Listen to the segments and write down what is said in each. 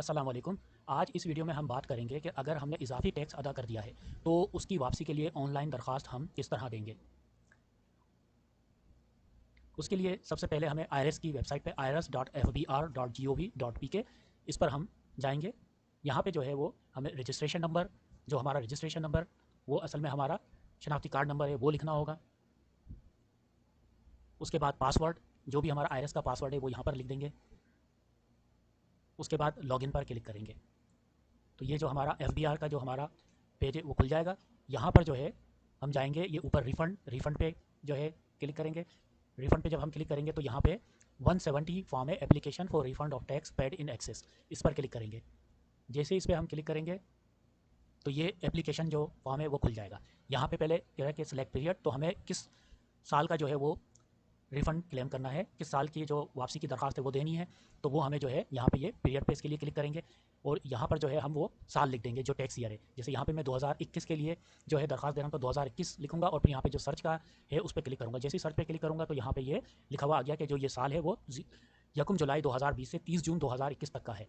अस्सलाम वालेकुम। आज इस वीडियो में हम बात करेंगे कि अगर हमने इजाफी टैक्स अदा कर दिया है तो उसकी वापसी के लिए ऑनलाइन दरख्वास्त हम किस तरह देंगे। उसके लिए सबसे पहले हमें IRS की वेबसाइट पे irs.fbr.gov.pk इस पर हम जाएंगे। यहाँ पे जो है वो हमें रजिस्ट्रेशन नंबर, जो हमारा रजिस्ट्रेशन नंबर वो असल में हमारा शनाख्ती कार्ड नंबर है, वो लिखना होगा। उसके बाद पासवर्ड, जो भी हमारा IRS का पासवर्ड है वो यहाँ पर लिख देंगे। उसके बाद लॉगिन पर क्लिक करेंगे तो ये जो हमारा FBR का जो हमारा पेज है वो खुल जाएगा। यहाँ पर जो है हम जाएंगे, ये ऊपर रिफ़ंड पे जो है क्लिक करेंगे। रिफ़ंड पे जब हम क्लिक करेंगे तो यहाँ पे 170 फॉर्म है, application for refund of tax paid in excess, इस पर क्लिक करेंगे। जैसे इस पर हम क्लिक करेंगे तो ये एप्लीकेशन जो फॉर्म है वो खुल जाएगा। यहाँ पे पहले कह रहा है कि सिलेक्ट पीरियड, तो हमें किस साल का जो है वो रिफ़ंड क्लेम करना है, किस साल की जो वापसी की दरख्वास्त है वो देनी है, तो वो हमें जो है यहाँ पे ये पीरियड पे इसके लिए क्लिक करेंगे और यहाँ पर जो है हम वो साल लिख देंगे जो टैक्स ईयर है। जैसे यहाँ पे मैं 2021 के लिए जो है दरख्वास्त दे रहा हूँ तो 2021 लिखूंगा और फिर यहाँ पे जो सर्च का है उस पर क्लिक करूँगा। जैसे ही सर्च पे क्लिक करूँगा तो यहाँ पे ये लिखा हुआ आ गया कि जो ये साल है वो 1 जुलाई 2020 से 30 जून 2021 तक का है।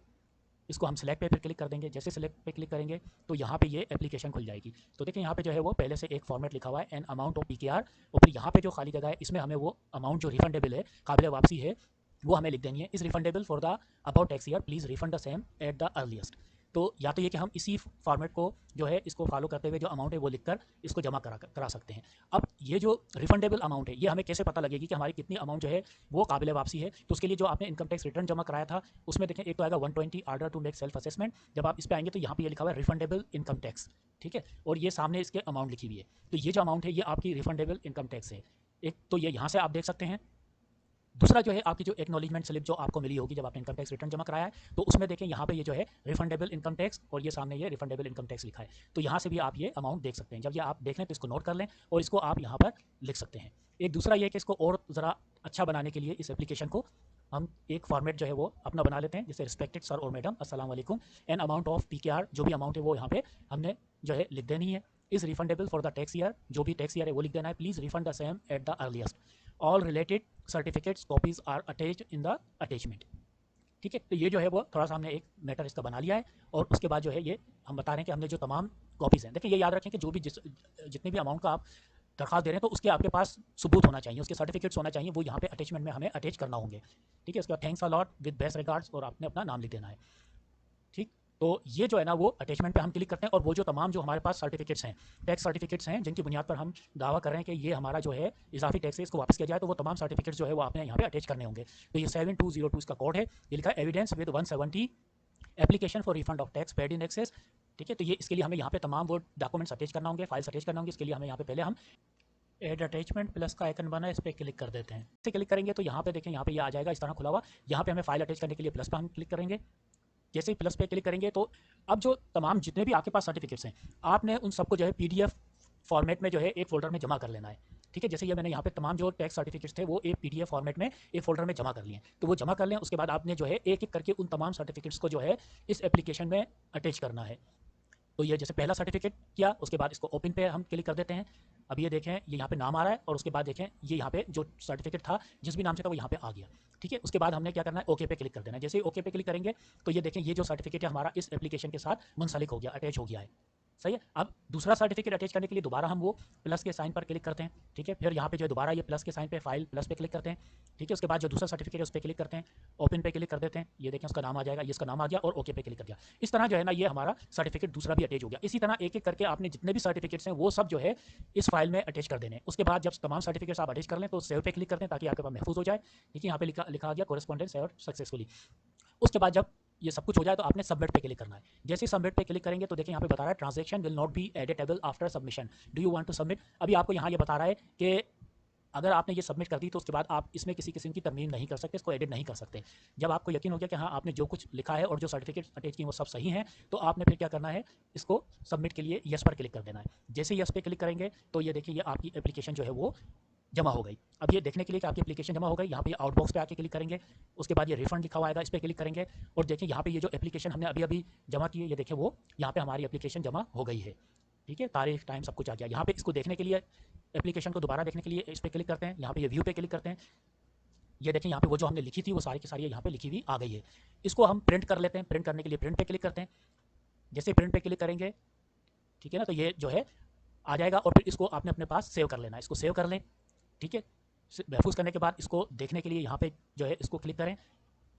इसको हम सिलेक्ट पे फिर क्लिक कर देंगे। जैसे सिलेक्ट पे क्लिक करेंगे तो यहाँ पे ये एप्लीकेशन खुल जाएगी। तो देखिए यहाँ पे जो है वो पहले से एक फॉर्मेट लिखा हुआ है, एन अमाउंट ऑफ PKR, और फिर यहाँ पे जो खाली जगह है इसमें हमें वो अमाउंट जो रिफंडेबल है, काबिल वापसी है, वो हमें लिख देनी है। इस refundable for the about tax year, please refund the same at the earliest. तो या तो ये कि हम इसी फॉर्मेट को जो है इसको फॉलो करते हुए जो अमाउंट है वो लिखकर इसको जमा करा सकते हैं। अब ये जो रिफंडेबल अमाउंट है ये हमें कैसे पता लगेगी कि हमारी कितनी अमाउंट जो है वो काबिल वापसी है। तो उसके लिए जो आपने इनकम टैक्स रिटर्न जमा कराया था उसमें देखें एक तो आएगा 120 order to make self assessment. जब आप इस पर आएंगे तो यहाँ पे ये लिखा हुआ है रिफंडेबल इनकम टैक्स, ठीक है, और ये सामने इसके अमाउंट लिखी हुई है। तो ये जो अमाउंट है ये आपकी रिफंडेबल इनकम टैक्स है। एक तो ये यहाँ से आप देख सकते हैं। दूसरा जो है आपकी जो एक्नॉलेजमेंट स्लिप जो आपको मिली होगी जब आपने इनकम टैक्स रिटर्न जमा कराया है, तो उसमें देखें यहाँ पे ये जो है रिफंडेबल इनकम टैक्स और ये सामने ये रिफंडेबल इनकम टैक्स लिखा है। तो यहाँ से भी आप ये अमाउंट देख सकते हैं। जब ये आप देख लें तो इसको नोट कर लें और इसको आप यहाँ पर लिख सकते हैं। एक दूसरा ये कि इसको और ज़रा अच्छा बनाने के लिए इस एप्लीकेशन को हम एक फॉर्मेट जो है वो अपना बना लेते हैं। जैसे रिस्पेक्टेड सर और मैडम, अस्सलाम वालेकुम, एन अमाउंट ऑफ PKR, जो भी अमाउंट है वो यहाँ पे हमने जो है लिख देनी है। Is refundable for the tax year, जो भी टैक्स ईयर है वो लिख देना है। Please refund the same at the earliest. All related certificates copies are attached in the attachment. ठीक है, तो ये जो है वो थोड़ा सा हमने एक मैटर इसका बना लिया है। और उसके बाद जो है ये हम बता रहे हैं कि हमने जो तमाम कॉपीज़ हैं, देखिए ये याद रखें कि जो भी जितने भी अमाउंट का आप दरख्वास्त दे रहे हैं तो उसके आपके पास सबूत होना चाहिए, उसके सर्टिफिकेट्स होना चाहिए, वो यहाँ पे अटैचमेंट में हमें अटैच करना होंगे। ठीक है, उसके बाद thanks a lot with best regards और आपने अपना नाम लिख देना है। ठीक, तो ये जो है ना वो अटैचमेंट पे हम क्लिक करते हैं और वो जो तमाम जो हमारे पास सर्टिफिकेट्स हैं, टैक्स सर्टिफिकेट्स हैं, जिनकी बुनियाद पर हम दावा कर रहे हैं कि ये हमारा जो है इजाफी टैक्स है इसको वापस किया जाए, तो वो तमाम सर्टिफिकेट्स जो है वो आपने यहाँ पे अटैच करने होंगे। तो ये 7202 इसका कोड है, ये लिखा है evidence with 170 application for refund of tax paid in excess. ठीक है, तो ये इसके लिए हमें यहाँ पे तमाम वो डॉक्यूमेंट्स अटैच करना होंगे, फाइल्स अटैच करना होंगे। इसके लिए हमें यहाँ पे पहले हम एड अटैचमेंट प्लस का आइकन बना है, इस पर क्लिक कर देते हैं। इसे क्लिक करेंगे तो यहाँ पे देखें, यहाँ पे ये आ जाएगा इस तरह खुला हुआ। यहाँ पे हमें फाइल अटैच करने के लिए प्लस पर हम क्लिक करेंगे। जैसे ही प्लस पे क्लिक करेंगे तो अब जो तमाम जितने भी आपके पास सर्टिफिकेट्स हैं आपने उन सबको जो है PDF फॉर्मेट में जो है एक फ़ोल्डर में जमा कर लेना है। ठीक है, जैसे ये मैंने यहाँ पे तमाम जो टैक्स सर्टिफिकेट्स थे वो एक PDF फॉर्मेट में एक फ़ोल्डर में जमा कर लिए, तो वो जमा कर लें। उसके बाद आपने जो है एक एक करके उन तमाम सर्टिफिकेट्स को जो है इस एप्लीकेशन में अटैच करना है। तो ये जैसे पहला सर्टिफिकेट किया, उसके बाद इसको ओपन पे हम क्लिक कर देते हैं। अब ये देखें ये यहाँ पे नाम आ रहा है और उसके बाद देखें ये यहाँ पे जो सर्टिफिकेट था जिस भी नाम से था वो यहाँ पे आ गया। ठीक है, उसके बाद हमने क्या करना है, ओके पे क्लिक कर देना है। जैसे ही ओके पे क्लिक करेंगे तो ये देखें ये जो सर्टिफिकेट है हमारा इस एप्लीकेशन के साथ मुंसलिक हो गया, अटैच हो गया है। सही है। अब दूसरा सर्टिफिकेट अटैच करने के लिए दोबारा हम वो प्लस के साइन पर क्लिक करते हैं। ठीक है, फिर यहाँ पे जो है दोबारा ये प्लस के साइन पे फाइल प्लस पे क्लिक करते हैं। ठीक है, उसके बाद जो दूसरा सर्टिफिकेट है उस पर क्लिक करते हैं, ओपन पे क्लिक कर देते हैं। ये देखें उसका नाम आ जाएगा, ये इसका नाम आ गया और ओके पे क्लिक कर दिया। इस तरह जो है ना ये हमारा सर्टिफिकेट दूसरा भी अटैच हो गया। इसी तरह एक एक करके आपने जितने भी सर्टिफिकेट्स हैं वो सब जो है इस फाइल में अटैच कर देने। उसके बाद जब तमाम सर्टिफिकेट्स आप अटैच कर लें तो सेव पे क्लिक करते हैं ताकि आपके पास महफूज हो जाए। ठीक है, यहाँ पे लिखा आ गया कोरेस्पॉन्डेंस सेव्ड सक्सेसफुली। उसके बाद जब ये सब कुछ हो जाए तो आपने सबमिट पे क्लिक करना है। जैसे ही सबमिट पे क्लिक करेंगे तो देखिए यहाँ पे बता रहा है transaction will not be editable after submission, do you want to submit. अभी आपको यहाँ ये बता रहा है कि अगर आपने ये सबमिट कर दी तो उसके बाद आप इसमें किसी किस्म की तरमीम नहीं कर सकते, इसको एडिट नहीं कर सकते। जब आपको यकीन हो गया कि हाँ आपने जो कुछ लिखा है और जो सर्टिफिकेट अटैच किए वो सब सही हैं, तो आपने फिर क्या करना है, इसको सबमिट के लिए यस पर क्लिक कर देना है। जैसे यस पे क्लिक करेंगे तो ये देखिए ये आपकी एप्लीकेशन जो है वो जमा हो गई। अब ये देखने के लिए कि आपकी एप्लीकेशन जमा हो गई, यहाँ पे आउट बॉक्स पे आके क्लिक करेंगे। उसके बाद ये रिफंड लिखा हुआ आएगा, इस पर क्लिक करेंगे और देखिए यहाँ पे ये जो एप्लीकेशन हमने अभी अभी जमा की है ये देखिए वो यहाँ पे हमारी एप्लीकेशन जमा हो गई है। ठीक है, तारीख टाइम सब कुछ आ गया। यहाँ पे इसको देखने के लिए, एप्लीकेशन को दोबारा देखने के लिए इस पर क्लिक करते हैं, यहाँ पे ये व्यू पे क्लिक करते हैं। ये देखें यहाँ पे वो जो हमने लिखी थी वो सारी की सारी यहाँ पे लिखी हुई आ गई है। इसको हम प्रिंट कर लेते हैं। प्रिंट करने के लिए प्रिंट पे क्लिक करते हैं। जैसे प्रिंट पे क्लिक करेंगे, ठीक है ना, तो ये जो है आ जाएगा और फिर इसको आपने अपने पास सेव कर लेना है। इसको सेव कर लें, ठीक है। महफूज करने के बाद इसको देखने के लिए यहाँ पे जो है इसको क्लिक करें।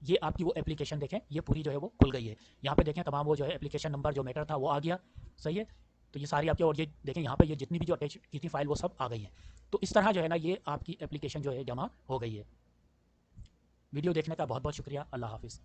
ये आपकी वो एप्लीकेशन देखें, ये पूरी जो है वो खुल गई है। यहाँ पे देखें तमाम वो जो है एप्लीकेशन नंबर जो मैटर था वो आ गया, सही है। तो ये सारी आपकी, और ये देखें यहाँ पे ये जितनी भी जो अटैच की थी फाइल वो सब आ गई है। तो इस तरह जो है ना ये आपकी एप्लीकेशन जो है जमा हो गई है। वीडियो देखने का बहुत बहुत शुक्रिया। अल्लाह हाफिज़।